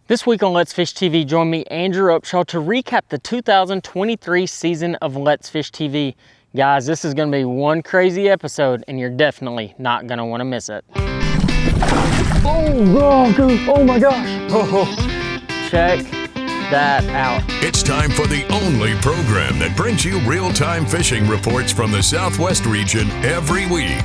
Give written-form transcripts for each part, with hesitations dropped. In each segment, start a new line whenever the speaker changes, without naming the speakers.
This week on Let's Fish TV, join me, Andrew Upshaw, to recap the 2023 season of Let's Fish TV. Guys, this is going to be one crazy episode, and you're definitely not going to want to miss it. Oh, God, dude. Oh, my gosh. Oh, check that out.
It's time for the only program that brings you real-time fishing reports from the Southwest region every week.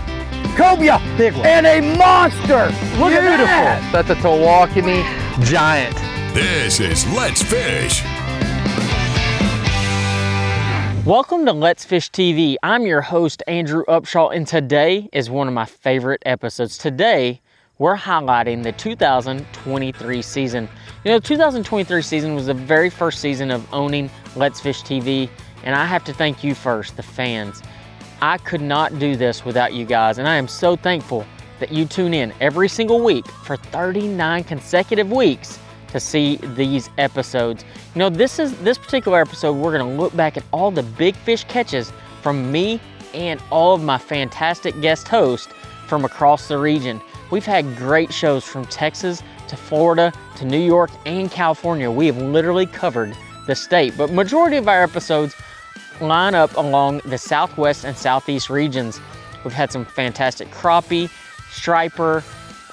Cobia, big one, and a monster.
Look at that.
That's a Tawakoni giant.
This is Let's Fish.
Welcome to Let's Fish TV. I'm your host, Andrew Upshaw, and today is one of my favorite episodes. Today, we're highlighting the 2023 season. You know, the 2023 season was the very first season of owning Let's Fish TV, and I have to thank you first, the fans. I could not do this without you guys, and I am so thankful that you tune in every single week for 39 consecutive weeks to see these episodes. You know, this particular episode, we're gonna look back at all the big fish catches from me and all of my fantastic guest hosts from across the region. We've had great shows from Texas to Florida to New York and California. We have literally covered the state, but majority of our episodes line up along the Southwest and Southeast regions. We've had some fantastic crappie, striper,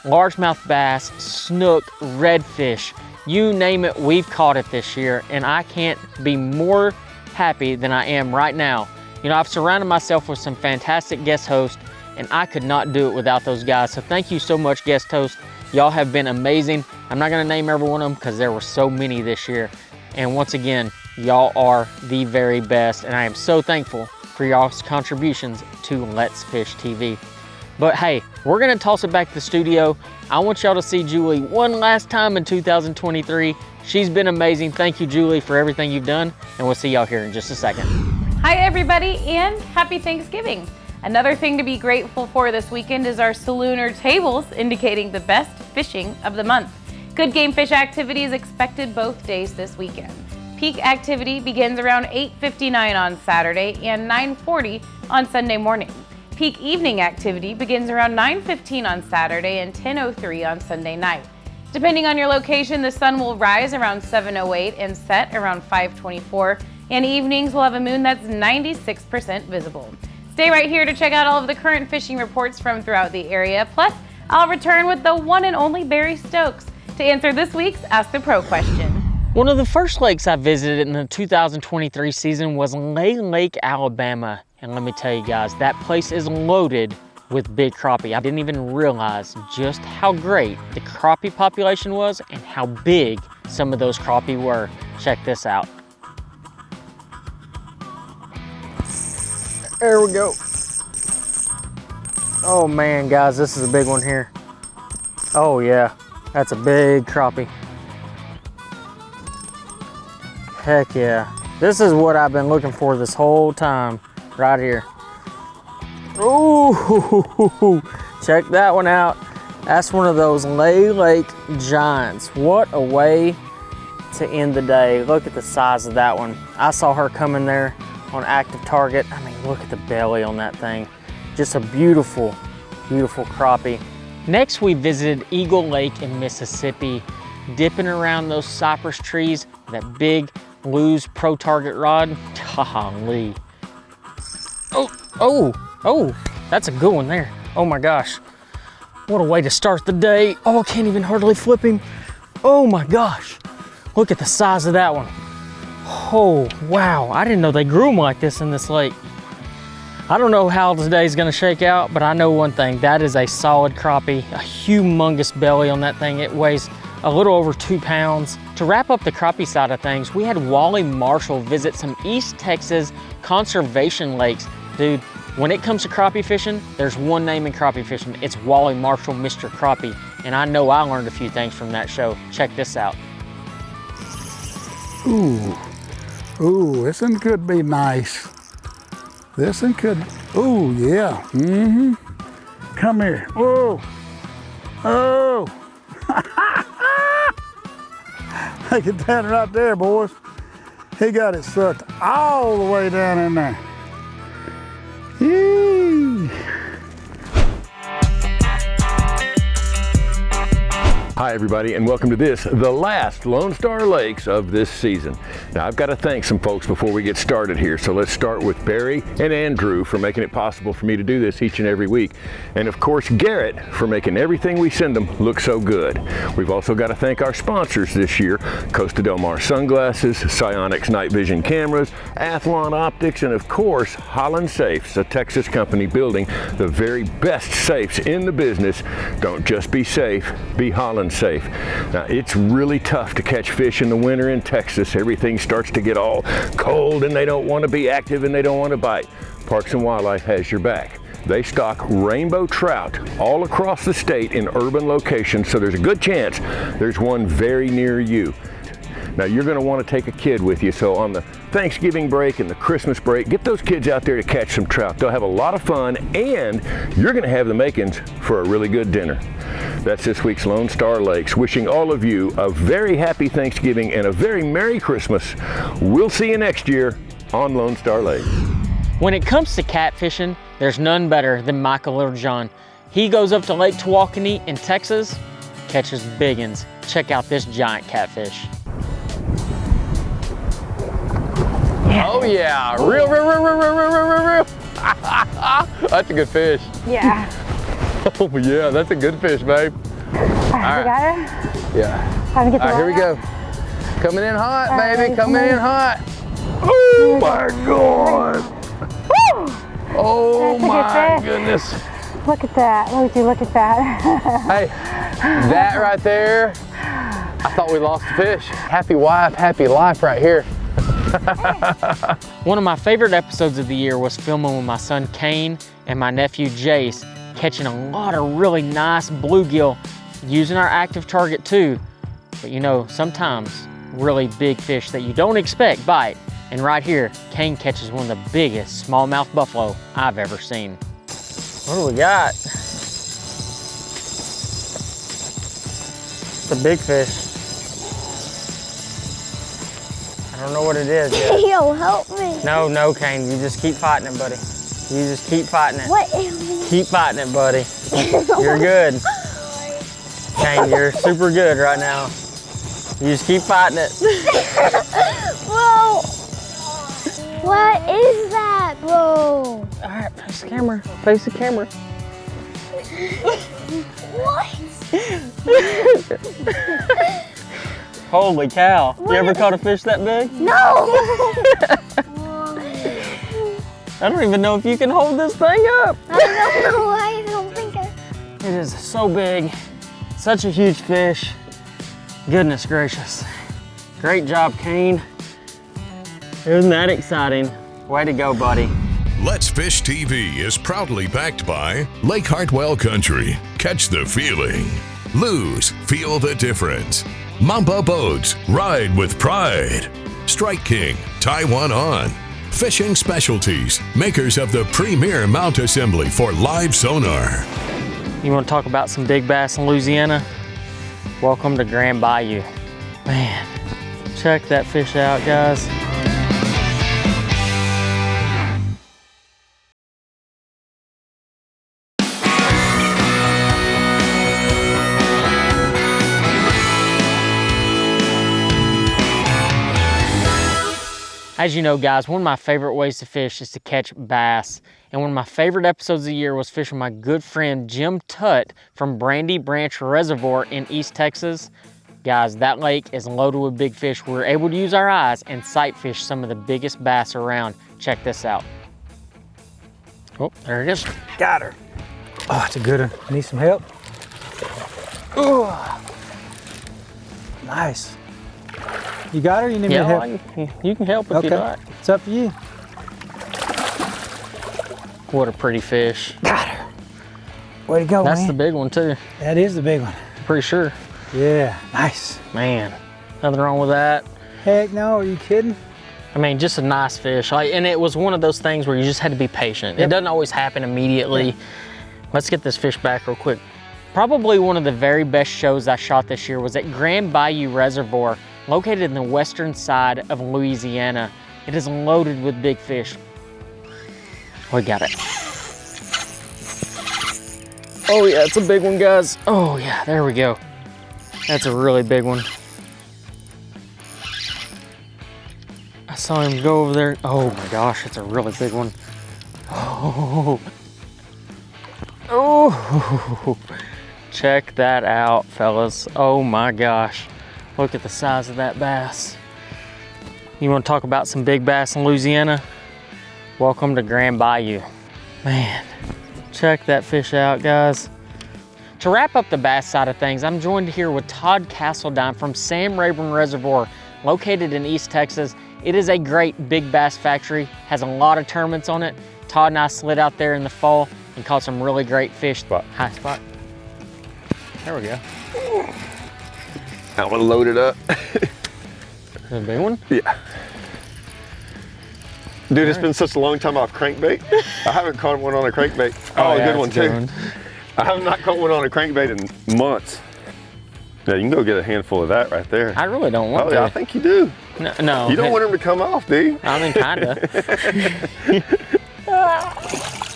largemouth bass, snook, redfish, you name it, we've caught it this year, and I can't be more happy than I am right now. You know, I've surrounded myself with some fantastic guest hosts, and I could not do it without those guys. So thank you so much, guest hosts. Y'all have been amazing. I'm not gonna name every one of them because there were so many this year. And once again, y'all are the very best, and I am so thankful for y'all's contributions to Let's Fish TV. But hey, we're gonna toss it back to the studio. I want y'all to see Julie one last time in 2023. She's been amazing. Thank you, Julie, for everything you've done, and we'll see y'all here in just a second.
Hi, everybody, and happy Thanksgiving. Another thing to be grateful for this weekend is our Salooner tables, indicating the best fishing of the month. Good game fish activity is expected both days this weekend. Peak activity begins around 8:59 on Saturday and 9:40 on Sunday morning. Peak evening activity begins around 9:15 on Saturday and 10:03 on Sunday night. Depending on your location, the sun will rise around 7:08 and set around 5:24, and evenings will have a moon that's 96% visible. Stay right here to check out all of the current fishing reports from throughout the area. Plus, I'll return with the one and only Barry Stokes to answer this week's Ask the Pro question.
One of the first lakes I visited in the 2023 season was Lake, Alabama. And let me tell you guys, that place is loaded with big crappie. I didn't even realize just how great the crappie population was and how big some of those crappie were. Check this out. There we go. Oh man, guys, this is a big one here. Oh yeah, that's a big crappie. Heck yeah. This is what I've been looking for this whole time, right here. Ooh, check that one out. That's one of those Lake giants. What a way to end the day. Look at the size of that one. I saw her coming there on active target. I mean, look at the belly on that thing. Just a beautiful, beautiful crappie. Next, we visited Eagle Lake in Mississippi, dipping around those cypress trees, that big Lew's Pro Target rod. Golly. Oh, that's a good one there. Oh my gosh. What a way to start the day. Oh, I can't even hardly flip him. Oh my gosh. Look at the size of that one. Oh, wow. I didn't know they grew them like this in this lake. I don't know how today's gonna shake out, but I know one thing. That is a solid crappie, a humongous belly on that thing. It weighs a little over 2 pounds. To wrap up the crappie side of things, we had Wally Marshall visit some East Texas conservation lakes. Dude, when it comes to crappie fishing, there's one name in crappie fishing. It's Wally Marshall, Mr. Crappie. And I know I learned a few things from that show. Check this out.
Ooh, this one could be nice. This one could, ooh, yeah, Come here, oh. Look at that right there, boys. He got it sucked all the way down in there. Yee.
Hi everybody, and welcome to this, the last Lone Star Lakes of this season. Now I've got to thank some folks before we get started here, so let's start with Barry and Andrew for making it possible for me to do this each and every week. And of course Garrett for making everything we send them look so good. We've also got to thank our sponsors this year, Costa Del Mar Sunglasses, Psionics Night Vision Cameras, Athlon Optics, and of course Holland Safes, a Texas company building the very best safes in the business. Don't just be safe, be Holland safe. Now it's really tough to catch fish in the winter in Texas. Everything starts to get all cold and they don't want to be active and they don't want to bite. Parks and Wildlife has your back. They stock rainbow trout all across the state in urban locations, so there's a good chance there's one very near you. Now you're going to want to take a kid with you, so on the Thanksgiving break and the Christmas break, get those kids out there to catch some trout. They'll have a lot of fun and you're going to have the makings for a really good dinner. That's this week's Lone Star Lakes. Wishing all of you a very happy Thanksgiving and a very Merry Christmas. We'll see you next year on Lone Star Lake.
When it comes to catfishing, there's none better than Michael Littlejohn. He goes up to Lake Tawakoni in Texas, catches big uns. Check out this giant catfish.
Oh yeah, real. That's a good fish.
Yeah.
Oh yeah, that's a good fish, babe.
All right, you got it?
Yeah.
Time to get the
All right, here we
rod
go.
out.
Coming in hot,
All right,
baby, coming in hot.
Oh my God!
Woo!
Oh
That's a
my
good fish.
goodness.
Look at that. Look at that.
Hey, that right there, I thought we lost the fish. Happy wife, happy life right here.
One of my favorite episodes of the year was filming with my son Kane and my nephew Jace, catching a lot of really nice bluegill using our active target too. But you know, sometimes really big fish that you don't expect bite. And right here, Kane catches one of the biggest smallmouth buffalo I've ever seen. What do we got? It's a big fish. I don't know what it is yet.
Yo, help me.
No, Kane, you just keep fighting it, buddy. You just keep fighting it.
What?
Keep fighting it, buddy. You're good. Kane, you're super good right now. You just keep fighting it.
Bro. What is that, bro?
All right, face the camera. Face the camera.
What?
Holy cow. You ever caught a fish that big?
No.
I don't even know if you can hold this thing up.
I don't know. I don't think I...
It is so big. Such a huge fish. Goodness gracious. Great job, Kane. Isn't that exciting? Way to go, buddy.
Let's Fish TV is proudly backed by Lake Hartwell Country. Catch the feeling. Lose, feel the difference. Mamba Boats, ride with pride. Strike King, tie one on. Fishing Specialties, makers of the premier mount assembly for live sonar.
You want to talk about some big bass in Louisiana? Welcome to Grand Bayou. Man, check that fish out, guys. As you know, guys, one of my favorite ways to fish is to catch bass. And one of my favorite episodes of the year was fishing my good friend Jim Tutt from Brandy Branch Reservoir in East Texas. Guys, that lake is loaded with big fish. We were able to use our eyes and sight fish some of the biggest bass around. Check this out. Oh, there it is.
Got her. Oh, it's a good one. Need some help? Ooh. Nice. You got her? You need me to help?
You can help if you like.
It's up to you.
What a pretty fish.
Got her. Way to go,
That's
man.
the big one too.
That is the big one.
Pretty sure.
Yeah, nice.
Man, nothing wrong with that.
Heck no, are you kidding?
I mean, just a nice fish. And it was one of those things where you just had to be patient. It doesn't always happen immediately. Yeah. Let's get this fish back real quick. Probably one of the very best shows I shot this year was at Grand Bayou Reservoir, located in the western side of Louisiana. It is loaded with big fish. We got it. Oh yeah, it's a big one, guys. Oh yeah, there we go. That's a really big one. I saw him go over there. Oh my gosh, that's a really big one. Oh. Oh. Check that out, fellas. Oh my gosh. Look at the size of that bass. You want to talk about some big bass in Louisiana? Welcome to Grand Bayou. Man, check that fish out, guys. To wrap up the bass side of things, I'm joined here with Todd Castledine from Sam Rayburn Reservoir, located in East Texas. It is a great big bass factory, has a lot of tournaments on it. Todd and I slid out there in the fall and caught some really great fish.
Spot.
High spot. There we go.
I want to load it up.
A big one?
Yeah. Dude, it's been such a long time off crankbait. I haven't caught one on a crankbait. Oh,
yeah,
a good one too. I have not caught one on a crankbait in months. Yeah, you can go get a handful of that right there.
I really don't want to.
Yeah, I think you do.
No.
You don't want them to come off, do you?
I mean, kinda.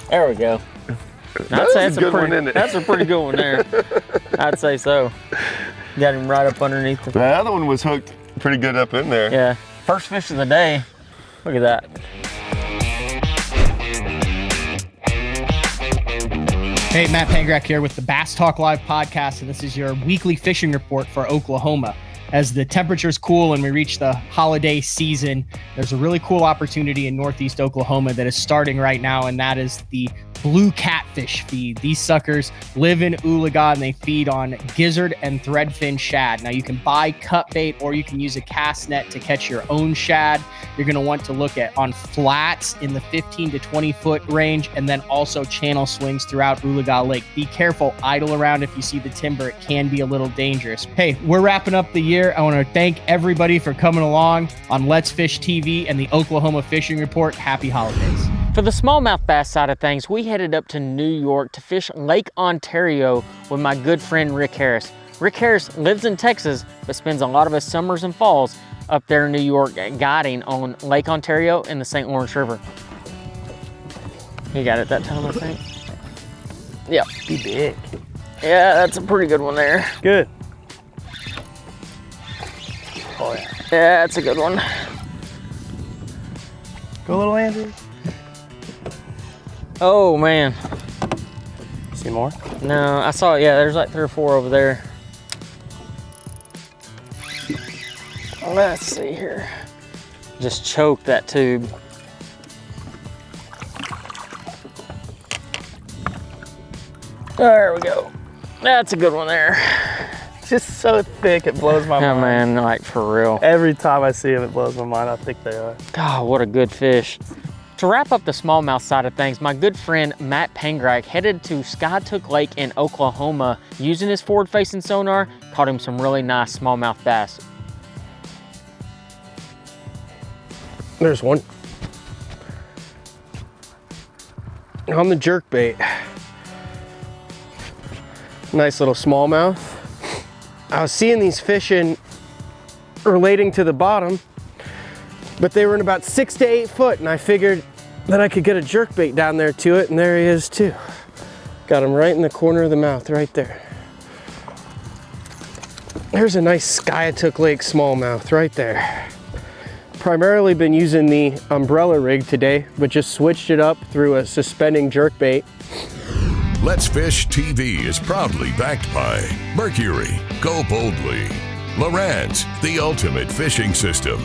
There we go. I'd say that's a good one, isn't it? That's a pretty good one there. I'd say so. Got him right up underneath the...
The other one was hooked pretty good up in there.
Yeah. First fish of the day. Look at that.
Hey, Matt Pangrak here with the Bass Talk Live podcast, and this is your weekly fishing report for Oklahoma. As the temperatures cool and we reach the holiday season, there's a really cool opportunity in Northeast Oklahoma that is starting right now, and that is the blue catfish feed. These suckers live in Oologah and they feed on gizzard and threadfin shad. Now you can buy cut bait or you can use a cast net to catch your own shad. You're going to want to look at on flats in the 15 to 20 foot range, and then also channel swings throughout Oologah Lake. Be careful, idle around if you see the timber. It can be a little dangerous. Hey, we're wrapping up the year. I want to thank everybody for coming along on Let's Fish TV and the Oklahoma Fishing Report. Happy holidays.
For the smallmouth bass side of things, we headed up to New York to fish Lake Ontario with my good friend Rick Harris. Rick Harris lives in Texas, but spends a lot of his summers and falls up there in New York guiding on Lake Ontario and the St. Lawrence River. You got it that time, I think? Yep.
Be big.
Yeah, that's a pretty good one there.
Good. Oh yeah.
Yeah, that's a good one.
Go little Andrew.
Oh man.
See more?
No, I saw it. Yeah, there's like 3 or 4 over there. Let's see here. Just choke that tube. There we go. That's a good one there.
It's just so thick, it blows my mind.
Oh man, like for real.
Every time I see them, it blows my mind how thick they are.
God, what a good fish. To wrap up the smallmouth side of things, my good friend Matt Pangrak headed to Skytook Lake in Oklahoma using his forward-facing sonar, caught him some really nice smallmouth bass.
There's one. On the jerkbait. Nice little smallmouth. I was seeing these fishing relating to the bottom, but they were in about 6 to 8 foot, and I figured that I could get a jerkbait down there to it, and there he is too. Got him right in the corner of the mouth, right there. There's a nice Skytook Lake smallmouth right there. Primarily been using the umbrella rig today, but just switched it up through a suspending jerkbait.
Let's Fish TV is proudly backed by Mercury, Go Boldly, Lowrance, the ultimate fishing system,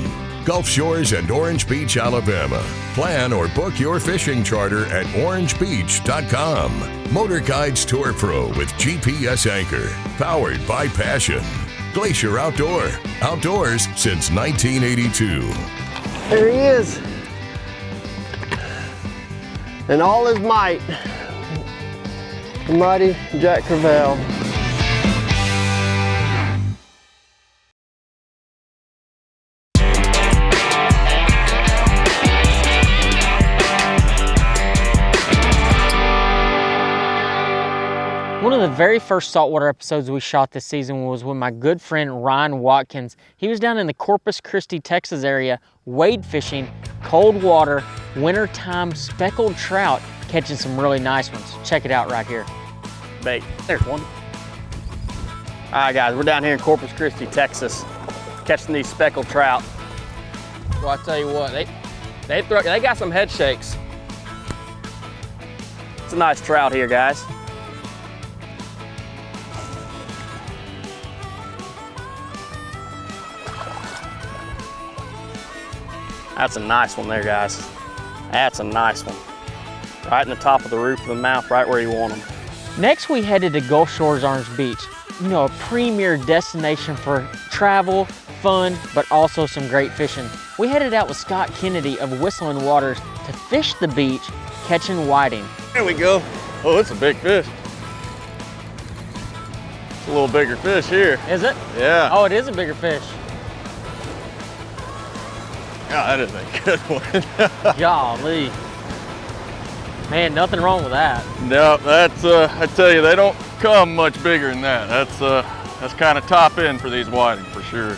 Gulf Shores and Orange Beach, Alabama. Plan or book your fishing charter at orangebeach.com. Motor Guides Tour Pro with GPS anchor, powered by Passion. Glacier Outdoor, outdoors since 1982.
There he is. In all his might. The mighty Jack Crevalle.
One of the very first saltwater episodes we shot this season was with my good friend Ryan Watkins. He was down in the Corpus Christi, Texas area, wade fishing, cold water, wintertime speckled trout, catching some really nice ones. Check it out right here.
Bait.
There's one.
All right, guys, we're down here in Corpus Christi, Texas, catching these speckled trout. Well, I tell you what, they got some head shakes. It's a nice trout here, guys. That's a nice one there, guys. That's a nice one. Right in the top of the roof of the mouth, right where you want them.
Next, we headed to Gulf Shores Orange Beach. You know, a premier destination for travel, fun, but also some great fishing. We headed out with Scott Kennedy of Whistling Waters to fish the beach, catching whiting.
There we go. Oh, it's a big fish. It's a little bigger fish here.
Is it?
Yeah.
Oh, it is a bigger fish.
Yeah, that is a good one.
Golly. Man, nothing wrong with that.
No, that's, I tell you, they don't come much bigger than that. That's kind of top end for these whiting for sure.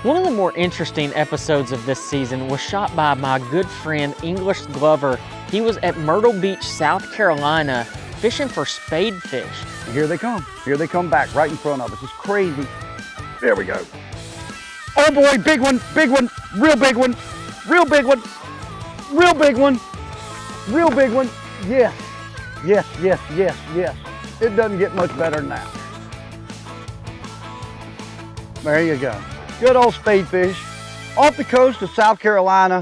One of the more interesting episodes of this season was shot by my good friend English Glover. He was at Myrtle Beach, South Carolina, fishing for spadefish.
Here they come. Here they come back right in front of us. It's crazy. There we go. Oh boy, big one, real big one, real big one, real big one, real big one. Yes, yes, yes, yes, yes. It doesn't get much better than that. There you go. Good old spadefish off the coast of South Carolina.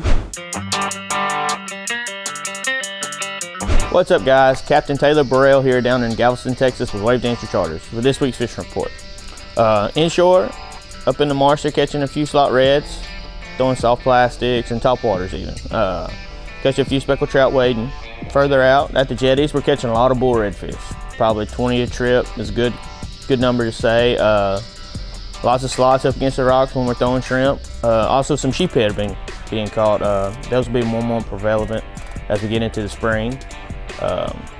What's up, guys? Captain Taylor Burrell here down in Galveston, Texas with Wave Dancer Charters for this week's fishing report. Inshore, up in the marsh, they're catching a few slot reds, throwing soft plastics and topwaters even. Catch a few speckled trout wading. Further out at the jetties, we're catching a lot of bull redfish. Probably 20 a trip is a good number to say. Lots of slots up against the rocks when we're throwing shrimp. Also some sheephead being caught. Those will be more prevalent as we get into the spring.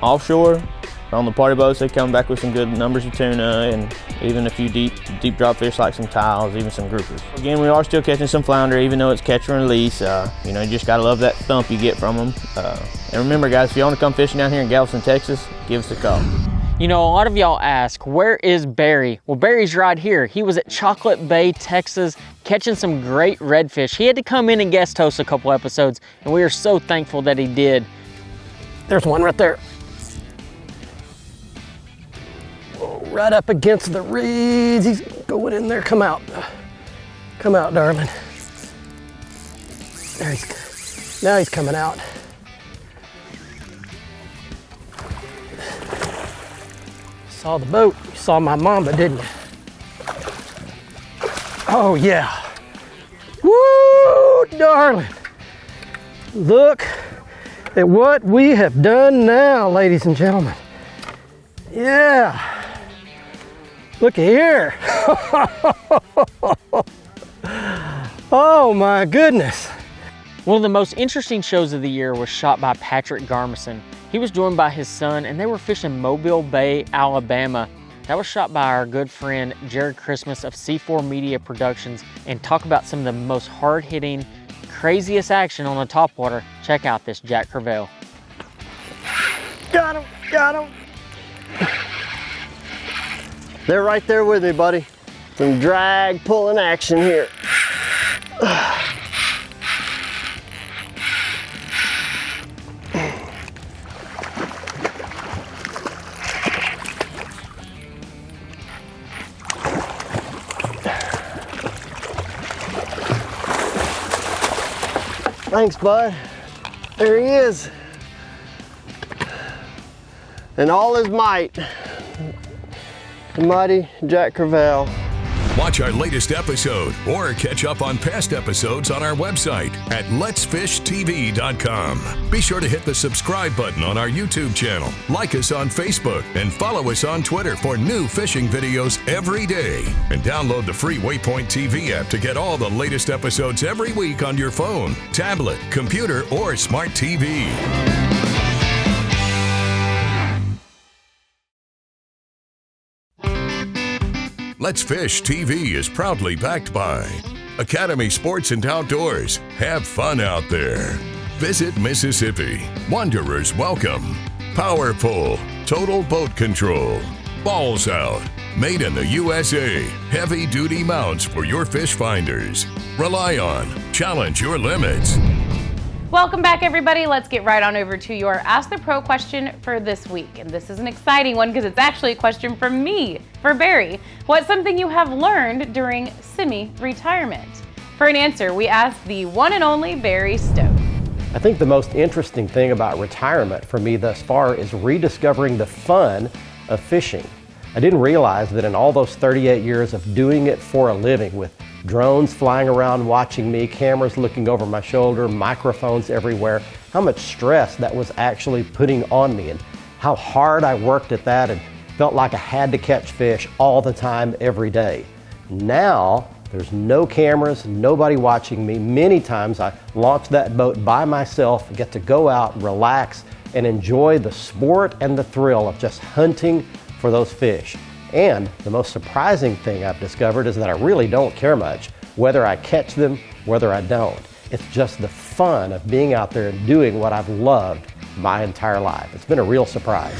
Offshore, on the party boats, they come back with some good numbers of tuna and even a few deep drop fish like some tiles, even some groupers. Again, we are still catching some flounder, even though it's catch and release. You know, you just gotta love that thump you get from them. And remember, guys, if you want to come fishing down here in Galveston, Texas, give us a call.
You know, a lot of y'all ask, where is Barry? Well, Barry's right here. He was at Chocolate Bay, Texas, catching some great redfish. He had to come in and guest host a couple episodes, and we are so thankful that he did.
There's one right there. Oh, right up against the reeds. He's going in there. Come out. Come out, darling. There now he's coming out. Saw the boat. You saw my mama, didn't you? Oh, yeah. Woo, darling. Look at what we have done now, ladies and gentlemen. Yeah. Look here. Oh my goodness.
One of the most interesting shows of the year was shot by Patrick Garmison. He was joined by his son and they were fishing Mobile Bay, Alabama. That was shot by our good friend Jared Christmas of C4 Media Productions, and talk about some of the most hard-hitting, craziest action on the topwater. Check out this Jack Crevalle.
Got him, got him. They're right there with me, buddy. Some drag pulling action here. Thanks, bud. There he is. In all his might, the mighty Jack Crevalle.
Watch our latest episode or catch up on past episodes on our website at letsfishtv.com. Be sure to hit the subscribe button on our YouTube channel, like us on Facebook, and follow us on Twitter for new fishing videos every day. And download the free Waypoint TV app to get all the latest episodes every week on your phone, tablet, computer, or smart TV. Let's Fish TV is proudly backed by Academy Sports and Outdoors. Have fun out there. Visit Mississippi. Wanderers welcome. Power Pull. Total Boat Control. Balls Out. Made in the USA. Heavy-duty mounts for your fish finders. Rely on. Challenge your limits.
Welcome back, everybody. Let's get right on over to your Ask the Pro question for this week. And this is an exciting one because it's actually a question from me for Barry. What's something you have learned during semi-retirement? For an answer, we asked the one and only Barry Stokes.
I think the most interesting thing about retirement for me thus far is rediscovering the fun of fishing. I didn't realize that in all those 38 years of doing it for a living, with drones flying around watching me, cameras looking over my shoulder, microphones everywhere, how much stress that was actually putting on me and how hard I worked at that and felt like I had to catch fish all the time, every day. Now, there's no cameras, nobody watching me. Many times I launch that boat by myself, get to go out, relax, and enjoy the sport and the thrill of just hunting for those fish. And the most surprising thing I've discovered is that I really don't care much whether I catch them, whether I don't. It's just the fun of being out there and doing what I've loved my entire life. It's been a real surprise.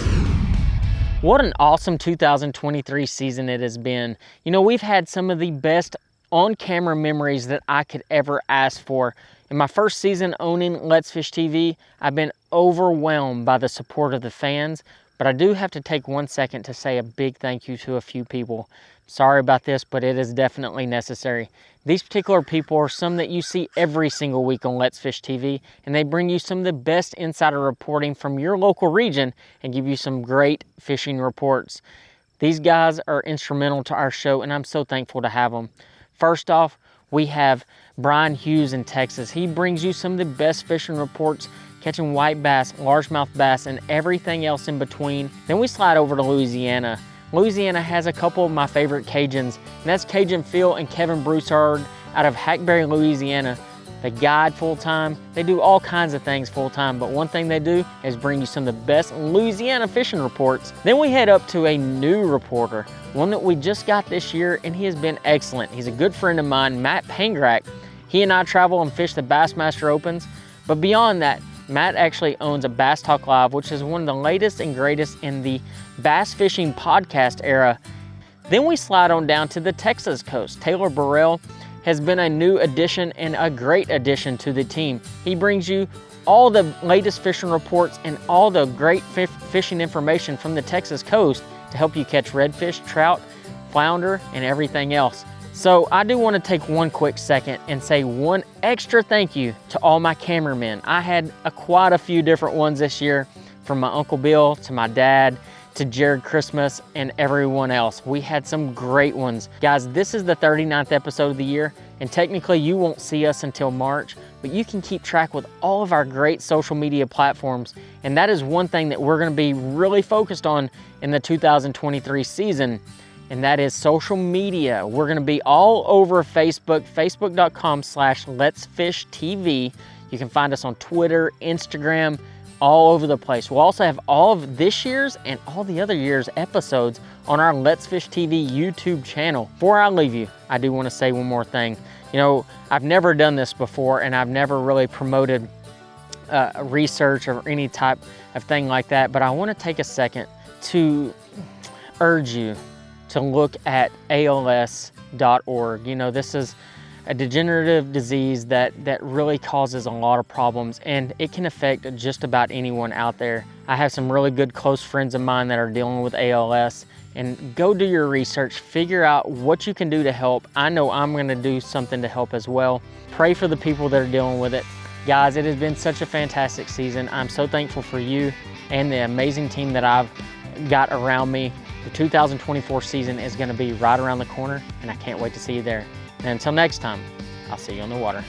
What an awesome 2023 season it has been. You know, we've had some of the best on-camera memories that I could ever ask for. In my first season owning Let's Fish TV, I've been overwhelmed by the support of the fans, but I do have to take 1 second to say a big thank you to a few people. Sorry about this, but it is definitely necessary. These particular people are some that you see every single week on Let's Fish TV, and they bring you some of the best insider reporting from your local region and give you some great fishing reports. These guys are instrumental to our show, and I'm so thankful to have them. First off, we have Brian Hughes in Texas. He brings you some of the best fishing reports, catching white bass, largemouth bass, and everything else in between. Then we slide over to Louisiana. Louisiana has a couple of my favorite Cajuns, and that's Cajun Phil and Kevin Broussard out of Hackberry, Louisiana. They guide full-time. They do all kinds of things full-time, but one thing they do is bring you some of the best Louisiana fishing reports. Then we head up to a new reporter, one that we just got this year, and he has been excellent. He's a good friend of mine, Matt Pangrack. He and I travel and fish the Bassmaster Opens, but beyond that, Matt actually owns a Bass Talk Live, which is one of the latest and greatest in the bass fishing podcast era. Then we slide on down to the Texas coast. Taylor Burrell has been a new addition and a great addition to the team. He brings you all the latest fishing reports and all the great fishing information from the Texas coast to help you catch redfish, trout, flounder, and everything else. So I do want to take one quick second and say one extra thank you to all my cameramen. I had quite a few different ones this year, from my Uncle Bill to my dad to Jared Christmas and everyone else. We had some great ones. Guys, this is the 39th episode of the year, and technically you won't see us until March, but you can keep track with all of our great social media platforms, and that is one thing that we're gonna be really focused on in the 2023 season, and that is social media. We're gonna be all over Facebook, facebook.com/letsfishtv. You can find us on Twitter, Instagram, all over the place. We'll also have all of this year's and all the other year's episodes on our Let's Fish TV YouTube channel. Before I leave you, I do wanna say one more thing. You know, I've never done this before, and I've never really promoted research or any type of thing like that, but I wanna take a second to urge you to look at ALS.org. You know, this is a degenerative disease that really causes a lot of problems, and it can affect just about anyone out there. I have some really good close friends of mine that are dealing with ALS, and go do your research, figure out what you can do to help. I know I'm gonna do something to help as well. Pray for the people that are dealing with it. Guys, it has been such a fantastic season. I'm so thankful for you and the amazing team that I've got around me. The 2024 season is gonna be right around the corner, and I can't wait to see you there. And until next time, I'll see you on the water.